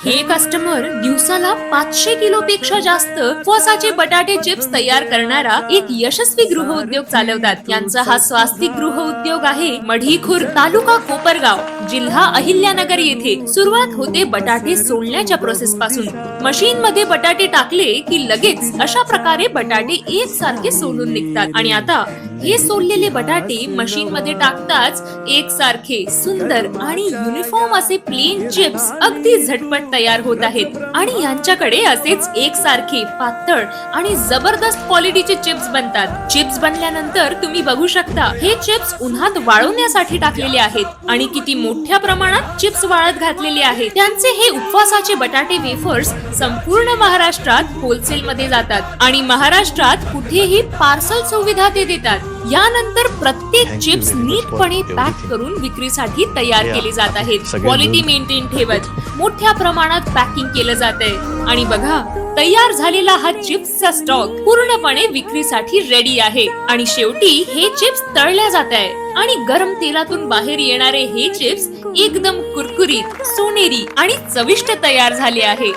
हे कस्टमर दिवसाला 500 किलो पेक्षा जास्त उपवासाचे बटाटे चिप्स तयार करणारा एक यशस्वी गृह उद्योग चालवतात. यांचा हा स्वास्तिक गृह उद्योग आहे मढीखुर्द, तालुका कोपरगाव, जिल्हा अहिल्यानगर येथे. सुरुवात होते बटाटे सोलण्याच्या प्रोसेस पासून. मशीन मध्ये बटाटे टाकले की लगेच अशा प्रकारे बटाटे एकसारखे सोलून निघतात. आणि आता हे सोललेले बटाटे मशीन मध्ये टाकताच एकसारखे सुंदर आणि युनिफॉर्म असे प्लेन चिप्स अगदी झटपट तयार होत आहेत. आणि यांच्याकडे असेच एकसारखे पातळ आणि जबरदस्त क्वालिटीचे चिप्स बनतात. चिप्स बनल्यानंतर तुम्ही बघू शकता हे चिप्स उन्हात वाळवण्यासाठी टाकलेले आहेत आणि किती मोठ्या प्रमाणात चिप्स वाळत घातलेले आहेत. त्यांचे हे उपवासाचे बटाटे वेफर्स संपूर्ण महाराष्ट्रात होलसेल मध्ये जातात आणि महाराष्ट्रात कुठेही पार्सल सुविधा ते देतात. यानंतर प्रत्येक चिप्स नीटपणे पॅक करून विक्रीसाठी तयार केले जात आहेत. क्वालिटी मेंटेन ठेवत मोठ्या प्रमाणात पॅकिंग केलं जात आहे. आणि बघा, तयार झालेला हा चिप्सचा स्टॉक पूर्णपणे विक्रीसाठी रेडी आहे. आणि शेवटी हे चिप्स तळल्या जात आहे आणि गरम तेलातून बाहेर येणारे हे चिप्स एकदम कुरकुरीत, सोनेरी आणि चविष्ट तयार झाले आहे.